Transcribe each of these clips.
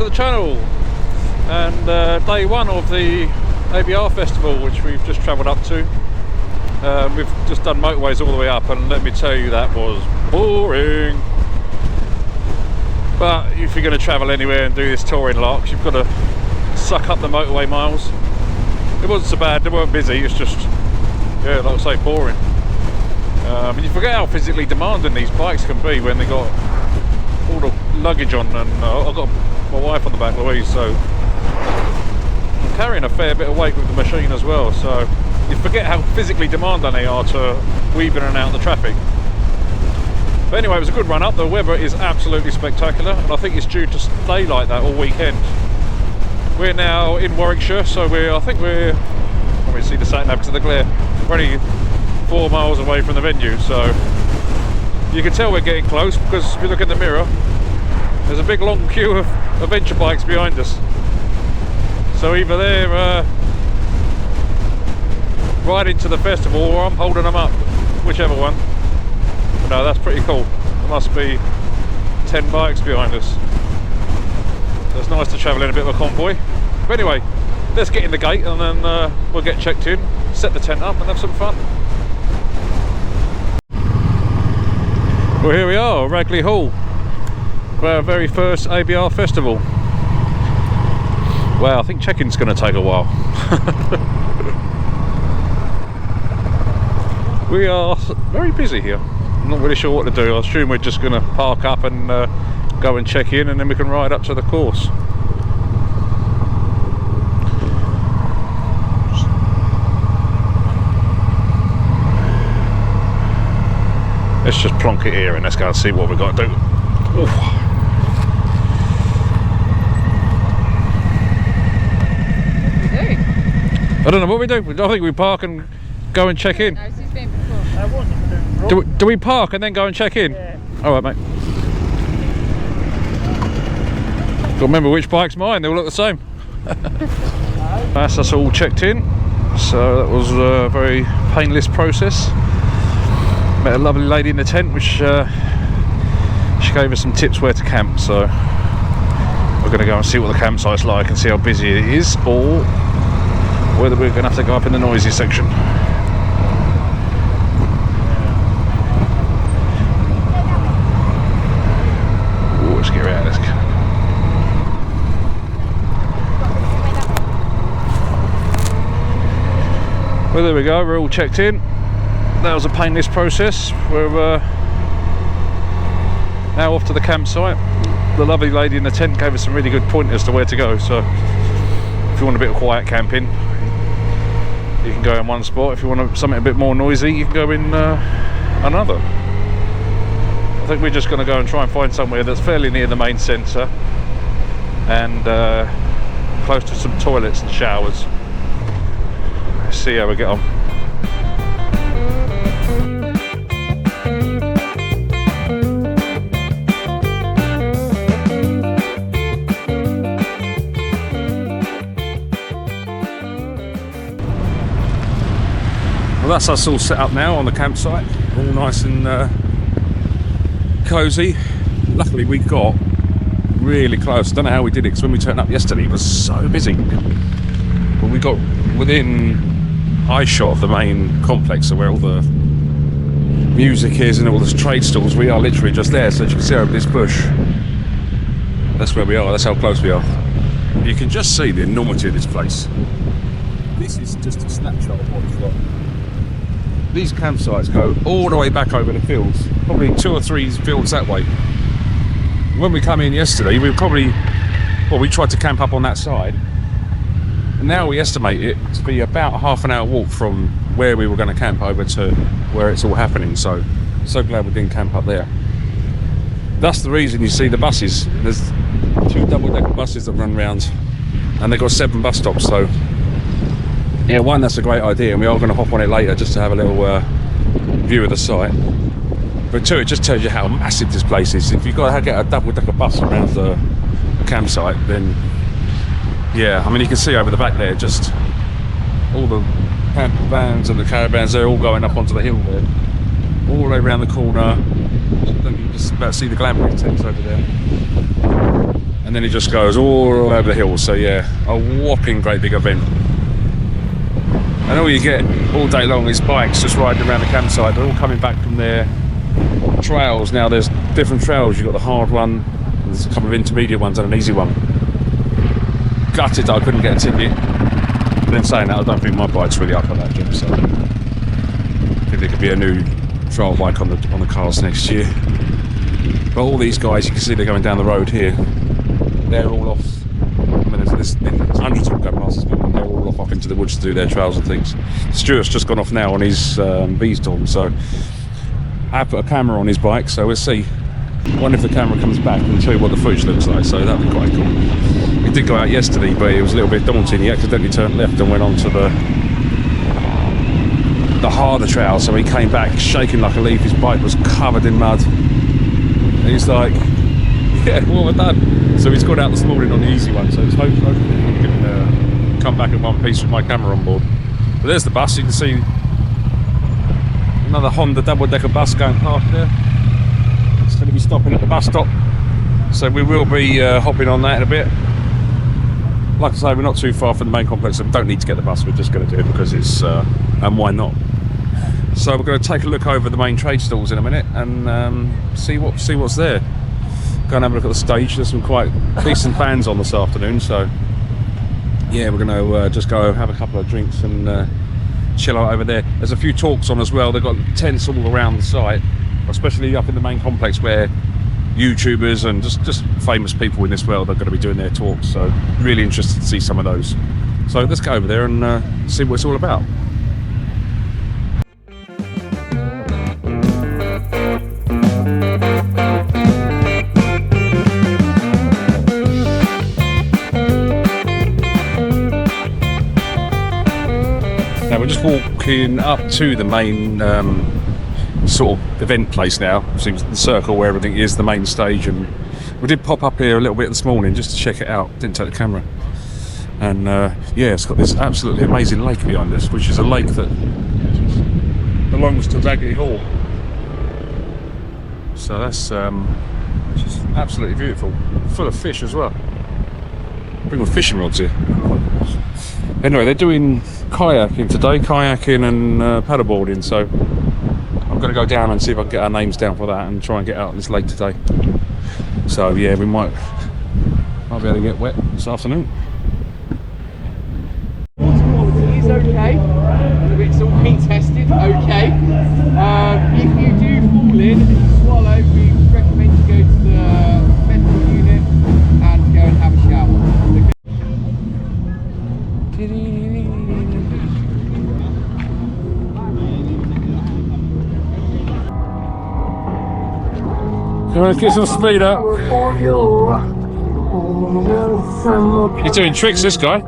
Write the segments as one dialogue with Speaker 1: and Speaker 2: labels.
Speaker 1: to the channel. And day one of the ABR Festival, which we've just travelled up to. We've just done motorways all the way up, and let me tell you, that was boring. But if you're going to travel anywhere and do this touring larks, you've got to suck up the motorway miles. It wasn't so bad, they weren't busy, it's just, yeah, like I say, boring. And you forget how physically demanding these bikes can be when they got all the luggage on, and I've got my wife on the back, Louise, so I'm carrying a fair bit of weight with the machine as well, so you forget how physically demanding they are to weave in and out of the traffic. But anyway, it was a good run up. The weather is absolutely spectacular, and I think it's due to stay like that all weekend. We're now in Warwickshire, so I think we're, let me see the sat nav because of the glare, we're only 4 miles away from the venue, so you can tell we're getting close, because if you look in the mirror, there's a big long queue of adventure bikes behind us. So either they're riding to the festival or I'm holding them up, whichever one. But no, that's pretty cool. There must be 10 bikes behind us. So it's nice to travel in a bit of a convoy. But anyway, let's get in the gate, and then we'll get checked in, set the tent up and have some fun. Well, here we are, Ragley Hall, for our very first ABR Festival. Wow, I think check-in's going to take a while. We are very busy here. I'm not really sure what to do. I assume we're just going to park up and go and check in, and then we can ride up to the course. Let's just plonk it here and let's go and see what we've got to do. Oof. I don't know what we do. I think we park and go and check in. Do we park and then go and check in?
Speaker 2: Yeah.
Speaker 1: Alright, mate. Got to remember which bike's mine, they all look the same. That's us all checked in. So that was a very painless process. Met a lovely lady in the tent, which she gave us some tips where to camp, so we're going to go and see what the campsite's like and see how busy it is, or whether we're going to have to go up in the noisy section. Ooh, let's get out of this. Well, there we go, we're all checked in. That was a painless process. We're now off to the campsite. The lovely lady in the tent gave us some really good pointers to where to go, so if you want a bit of quiet camping, you can go in one spot. If you want something a bit more noisy, you can go in another. I think we're just going to go and try and find somewhere that's fairly near the main centre and close to some toilets and showers. Let's see how we get on. Well, that's us all set up now on the campsite, all nice and cosy. Luckily we got really close. I don't know how we did it, because when we turned up yesterday it was so busy. But we got within eye shot of the main complex, so where all the music is and all the trade stalls. We are literally just there, so as you can see over this bush, that's where we are, that's how close we are. You can just see the enormity of this place. This is just a snapshot of what we've got. These campsites go all the way back over the fields, probably 2 or 3 fields that way. When we come in yesterday, we tried to camp up on that side, and now we estimate it to be about a half an hour walk from where we were going to camp over to where it's all happening. So glad we didn't camp up there. That's the reason you see the buses. There's 2 double-decker buses that run round, and they've got 7 bus stops. So yeah, one, that's a great idea, and we are going to hop on it later just to have a little view of the site. But 2, it just tells you how massive this place is. If you've got to get a double-decker bus around the campsite, then yeah, I mean, you can see over the back there, just all the camper vans and the caravans, they're all going up onto the hill there, all the way around the corner. You can just about see the glamping tents over there. and then it just goes all over the hills. So yeah, a whopping great big event. And all you get all day long is bikes just riding around the campsite. They're all coming back from their trails. Now there's different trails. You've got the hard one, there's a couple of intermediate ones and an easy one. Gutted that I couldn't get a ticket. But then saying that, I don't think my bike's really up on that job, so I think there could be a new trial bike on the cars next year. But all these guys, you can see they're going down the road here. They're all off. I mean, there's hundreds of them going past us, but they're all off into the woods to do their trails and things. Stuart's just gone off now on his V-Storm, so I put a camera on his bike, so we'll see. I wonder if the camera comes back and show you what the footage looks like, so that'd be quite cool. He did go out yesterday, but it was a little bit daunting. He accidentally turned left and went onto the harder trail, so he came back shaking like a leaf. His bike was covered in mud. And he's like, yeah, what have I done? So he's gone out this morning on the easy one, so it's hopefully he can come back in one piece with my camera on board. But there's the bus. You can see another Honda double-decker bus going past there. It's going to be stopping at the bus stop, so we will be hopping on that in a bit. Like I say, we're not too far from the main complex, so we don't need to get the bus. We're just going to do it because it's and why not? So we're going to take a look over the main trade stalls in a minute and see what's there. Go and have a look at the stage. There's some quite decent bands on this afternoon, so yeah, we're going to just go have a couple of drinks and chill out over there. There's a few talks on as well. They've got tents all around the site, especially up in the main complex where YouTubers and just famous people in this world are going to be doing their talks. So really interested to see some of those. So let's go over there and see what it's all about. We're just walking up to the main sort of event place now. Seems the circle where everything is, the main stage, and we did pop up here a little bit this morning just to check it out. Didn't take the camera, and yeah, it's got this absolutely amazing lake behind us, which is a lake that belongs to Raggedy Hall. So that's just absolutely beautiful, full of fish as well. Bring all fishing rods here. Anyway, they're doing kayaking today, kayaking and paddleboarding, so I'm going to go down and see if I can get our names down for that and try and get out this lake today. So yeah, we might be able to get wet this afternoon.
Speaker 2: Water quality is okay, it's all been tested, okay. If you do fall in and you swallow, we recommend you go to the medical unit and go and have a shower.
Speaker 1: You want to get some speed up? He's doing tricks, this guy.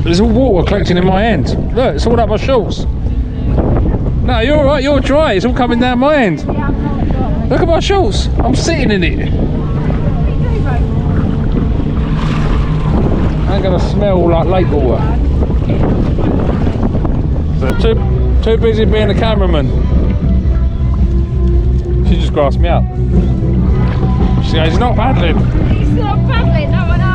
Speaker 1: There's all water collecting in my hand. Look, it's all up my shorts. No, you're alright, you're dry. It's all coming down my end. Look at my shorts. I'm sitting in it. I'm gonna smell like lake water. So too busy being a cameraman. She just grasped me up. She goes, he's not paddling.
Speaker 3: He's not paddling, no, I know.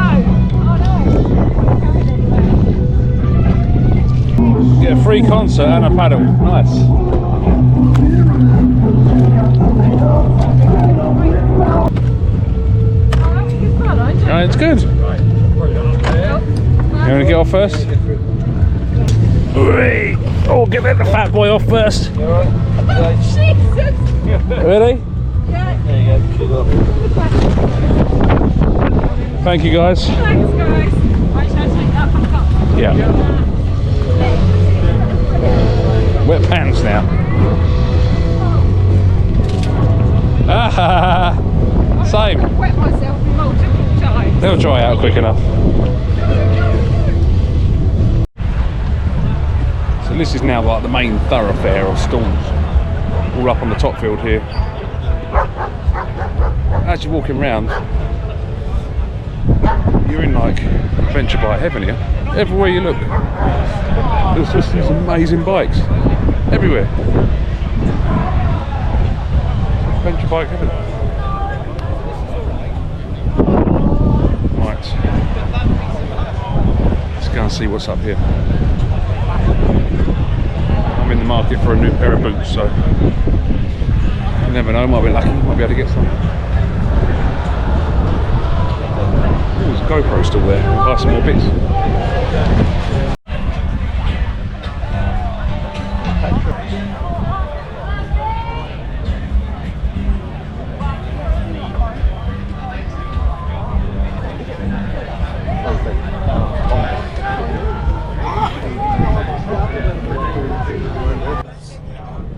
Speaker 1: Get a free concert and a paddle. Nice. Oh, it's good. You want to get off first? Oh, get the fat boy off first.
Speaker 3: Jesus!
Speaker 1: Ready?
Speaker 3: Yeah.
Speaker 2: There you go.
Speaker 1: Thank you, guys.
Speaker 3: Thanks, guys. Right, shall I take that back up?
Speaker 1: Yeah. Wet pants now. Ah, same.
Speaker 3: I've wet myself multiple times.
Speaker 1: They'll dry out quick enough. So this is now like the main thoroughfare of stalls, all up on the top field here. As you're walking around, you're in like adventure bike heaven here. everywhere you look. There's just these amazing bikes everywhere. Adventure bike heaven. Right. Let's go and see what's up here. I'm in the market for a new pair of boots, so you never know, might be lucky, might be able to get some. Oh, there's a GoPro still there. I'll buy some more bits.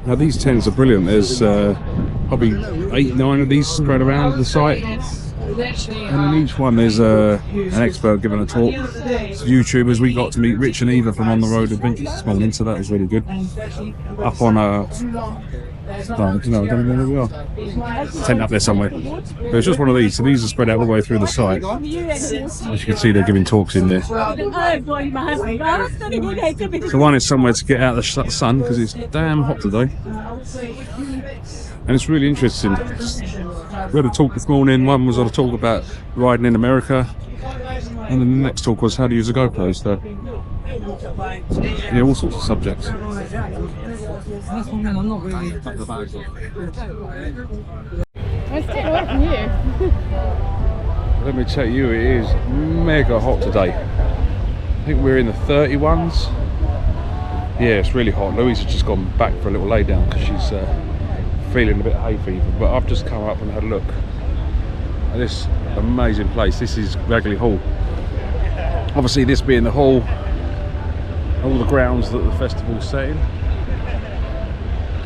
Speaker 1: Now these tents are brilliant. There's probably 8-9 of these spread around the site, and in each one there's an expert giving a talk. It's YouTubers. We got to meet Rich and Eva from On the Road Adventures this morning, so that was really good. Up on a I don't know where we are. Tent up there somewhere. But it's just one of these. So these are spread out all the way through the site. As you can see, they're giving talks in there. So one is somewhere to get out of the sun because it's damn hot today. And it's really interesting. We had a talk this morning. One was on a talk about riding in America, and then the next talk was how to use a GoPro. So yeah, all sorts of subjects. Let me tell you, it is mega hot today. I think we're in the 31s. Yeah, it's really hot. Louise has just gone back for a little lay down because she's feeling a bit of hay fever. But I've just come up and had a look at this amazing place. This is Ragley Hall. Obviously, this being the hall, all the grounds that the festival's set in.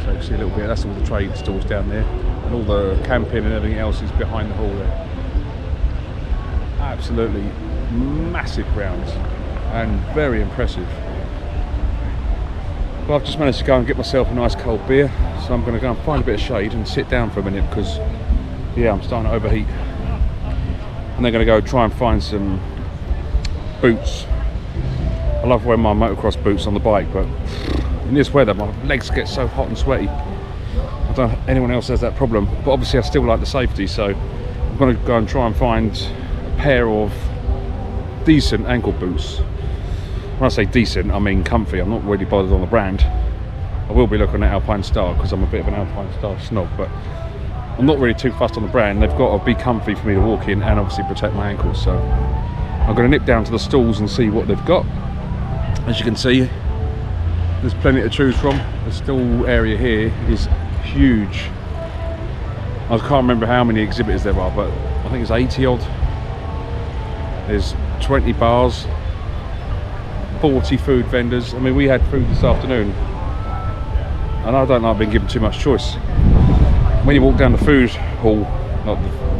Speaker 1: So you can see a little bit, that's all the trade stalls down there, and all the camping and everything else is behind the hall there. Absolutely massive grounds and very impressive. Well, I've just managed to go and get myself a nice cold beer, so I'm going to go and find a bit of shade and sit down for a minute because, yeah, I'm starting to overheat. And then going to go try and find some boots. I love wearing my motocross boots on the bike, but in this weather my legs get so hot and sweaty. I don't know if anyone else has that problem, but obviously I still like the safety, so I'm going to go and try and find a pair of decent ankle boots. When I say decent, I mean comfy. I'm not really bothered on the brand. I will be looking at Alpine Star because I'm a bit of an Alpine Star snob, but I'm not really too fussed on the brand. They've got to be comfy for me to walk in and obviously protect my ankles. So I'm going to nip down to the stalls and see what they've got. As you can see, there's plenty to choose from. The stall area here is huge. I can't remember how many exhibitors there are, but I think it's 80 odd. There's 20 bars, 40 food vendors. I mean, we had food this afternoon, and I don't like being given too much choice. When you walk down the food hall,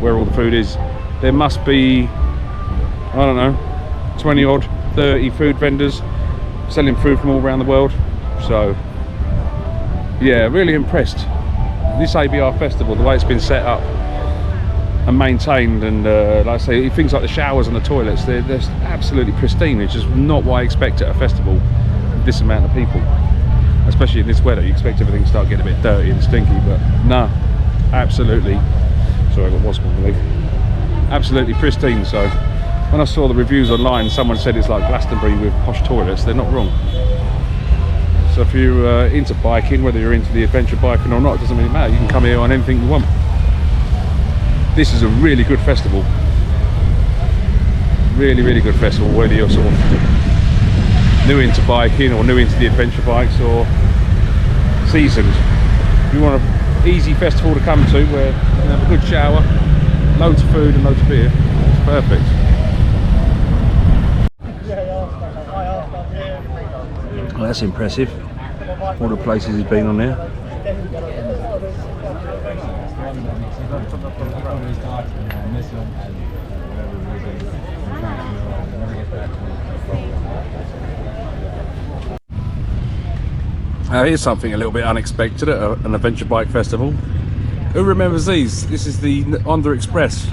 Speaker 1: where all the food is, there must be, I don't know, 20 odd, 30 food vendors selling food from all around the world. So yeah, really impressed. This ABR Festival, the way it's been set up and maintained, and like I say, things like the showers and the toilets, they're absolutely pristine. It's just not what I expect at a festival with this amount of people, especially in this weather. You expect everything to start getting a bit dirty and stinky, but no, absolutely, sorry, I got wasp on the leg, absolutely pristine. So when I saw the reviews online, someone said it's like Glastonbury with posh toilets. They're not wrong. So if you're into biking, whether you're into the adventure biking or not, it doesn't really matter. You can come here on anything you want. This is a really good festival. Really, really good festival, whether you're sort of new into biking or new into the adventure bikes or seasoned. If you want an easy festival to come to where you can have a good shower, loads of food and loads of beer, it's perfect. Well, that's impressive. All the places he's been on there. Here's something a little bit unexpected at an adventure bike festival. Who remembers these? This is the Honda Express.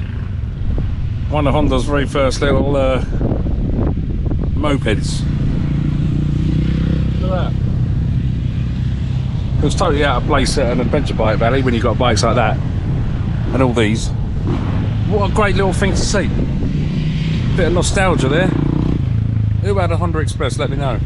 Speaker 1: One of Honda's very first little mopeds. Look at that. It was totally out of place at an adventure bike valley when you've got bikes like that and all these. What a great little thing to see. Bit of nostalgia there. Who had a Honda Express? Let me know.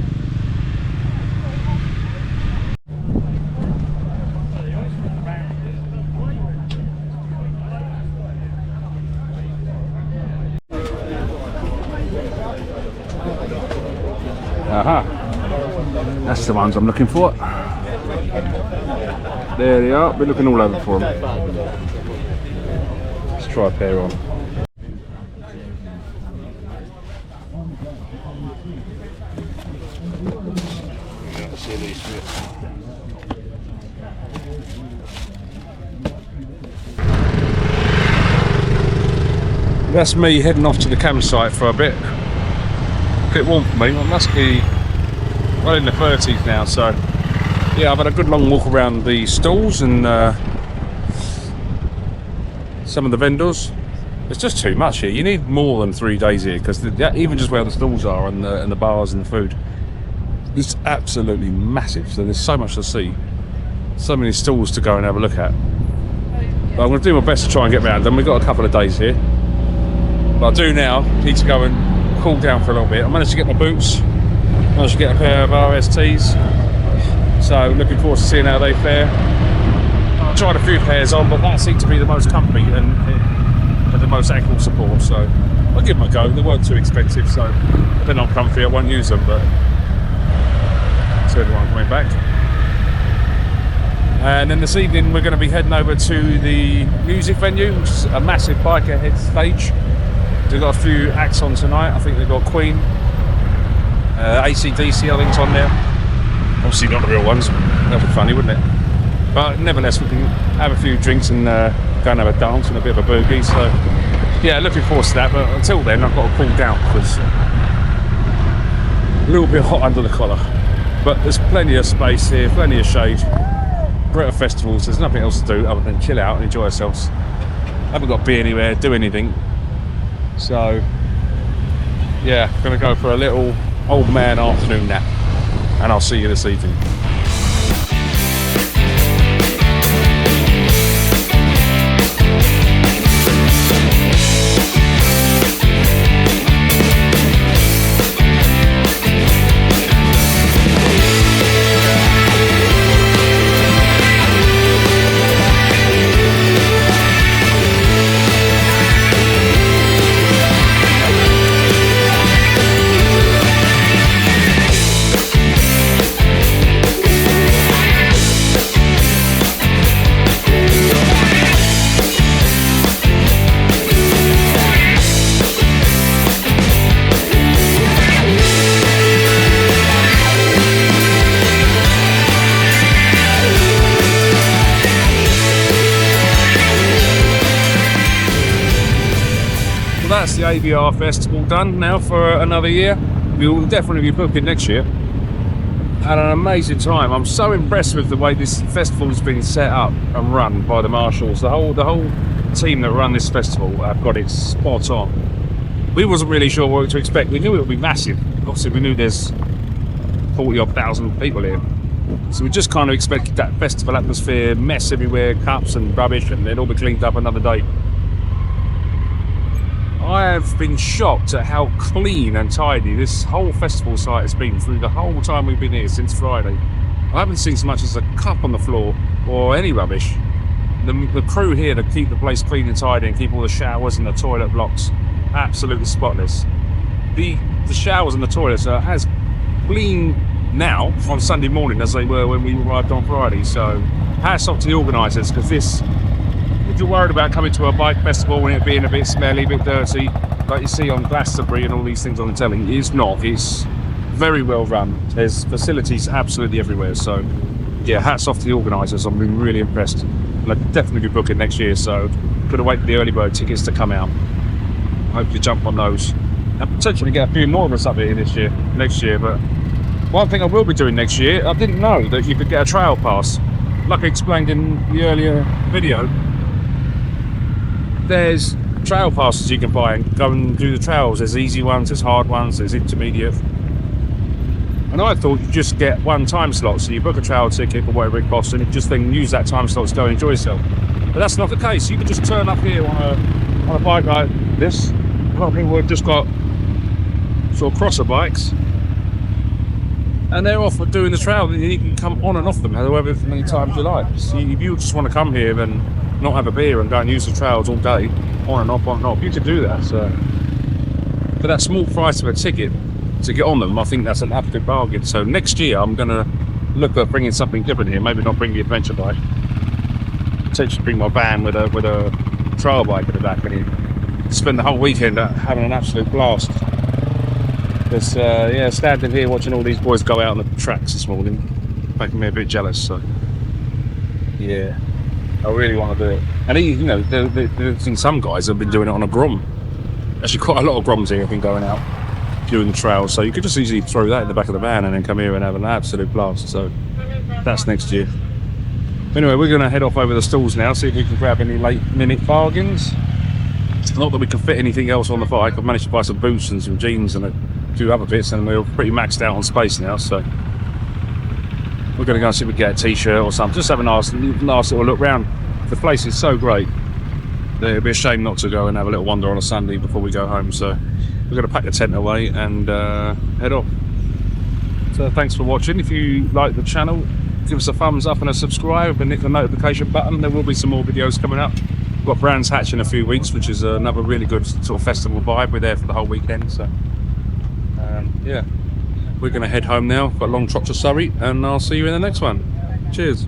Speaker 1: Aha. That's the ones I'm looking for. There they are. We're looking all over for them. Let's try a pair on. Let's see these bits. That's me heading off to the campsite for a bit. A bit warm for me. It must be well in the 30s now, so yeah, I've had a good long walk around the stalls and some of the vendors. It's just too much here. You need more than 3 days here because even just where the stalls are and the bars and the food, it's absolutely massive. So there's so much to see, so many stalls to go and have a look at. But I'm going to do my best to try and get around them. We've got a couple of days here, but I do now need to go and cool down for a little bit. I managed to get my boots. Managed to get a pair of RSTs, so looking forward to seeing how they fare. I tried a few pairs on, but that seemed to be the most comfy and the most ankle support, so I'll give them a go. They weren't too expensive, so if they're not comfy I won't use them, but certainly I'm coming back. And then this evening we're going to be heading over to the music venue, which is a massive biker head stage. They've got a few acts on tonight. I think they've got Queen, AC/DC I think's on there. Obviously not the real ones. That'd be funny, wouldn't it? But nevertheless, we can have a few drinks and go and have a dance and a bit of a boogie. So yeah, looking forward to that. But until then, I've got to cool down because a little bit hot under the collar. But there's plenty of space here, plenty of shade. We're at a festival, so there's nothing else to do other than chill out and enjoy ourselves. Haven't got to be anywhere, do anything. So yeah, gonna go for a little old man afternoon nap, and I'll see you this evening. That's the ABR Festival done now for another year. We will definitely be booking next year. Had an amazing time. I'm so impressed with the way this festival has been set up and run by the marshals. The whole team that run this festival have got it spot on. We wasn't really sure what to expect. We knew it would be massive. Obviously we knew there's 40-odd thousand people here. So we just kind of expected that festival atmosphere, mess everywhere, cups and rubbish, and it'll all be cleaned up another day. I have been shocked at how clean and tidy this whole festival site has been through the whole time we've been here since Friday. I haven't seen so much as a cup on the floor or any rubbish. The crew here to keep the place clean and tidy and keep all the showers and the toilet blocks absolutely spotless. The showers and the toilets are as clean now on Sunday morning as they were when we arrived on Friday. So hats off to the organisers, because this, if you're worried about coming to a bike festival and it being a bit smelly, a bit dirty, like you see on Glastonbury and all these things on the telly, it's not. It's very well run. There's facilities absolutely everywhere. So yeah, hats off to the organisers. I've been really impressed. And I'll definitely be booking next year, so could have waited for the early bird tickets to come out. Hopefully jump on those and potentially get a few more of us up here next year. But one thing I will be doing next year, I didn't know that you could get a trail pass. Like I explained in the earlier video, there's trail passes you can buy and go and do the trails. There's easy ones, there's hard ones, there's intermediate. And I thought you just get one time slot, so you book a trail ticket for whatever it costs, and you just then use that time slot to go enjoy yourself. But that's not the case. You can just turn up here on a bike like this. A lot of people have just got sort of crosser bikes, and they're off doing the trail. You can come on and off them however many times you like. So if you just want to come here and not have a beer and go and use the trails all day, on and off, you can do that. So for that small price of a ticket to get on them, I think that's an absolute bargain. So next year I'm going to look at bringing something different here. Maybe not bring the adventure bike, potentially bring my van with a trail bike at the back, and spend the whole weekend having an absolute blast. Because yeah, standing here watching all these boys go out on the tracks this morning, making me a bit jealous. So yeah, I really want to do it. And you know, there's been some guys have been doing it on a Grom. Actually, quite a lot of Groms here have been going out doing the trails, so you could just easily throw that in the back of the van and then come here and have an absolute blast. So that's next year. Anyway, we're going to head off over the stalls now, see if we can grab any late minute bargains. It's not that we can fit anything else on the bike. I've managed to buy some boots and some jeans and a few other bits, and we're pretty maxed out on space now, so we're going to go and see if we can get a t-shirt or something, just have a nice little look round. The place is so great that it'd be a shame not to go and have a little wander on a Sunday before we go home. So we're going to pack the tent away and head off. So thanks for watching. If you like the channel, give us a thumbs up and a subscribe and hit the notification button. There will be some more videos coming up. We've got Brands Hatch in a few weeks, which is another really good sort of festival vibe. We're there for the whole weekend, so yeah, we're going to head home now. Got a long trot to Surrey, and I'll see you in the next one. Cheers.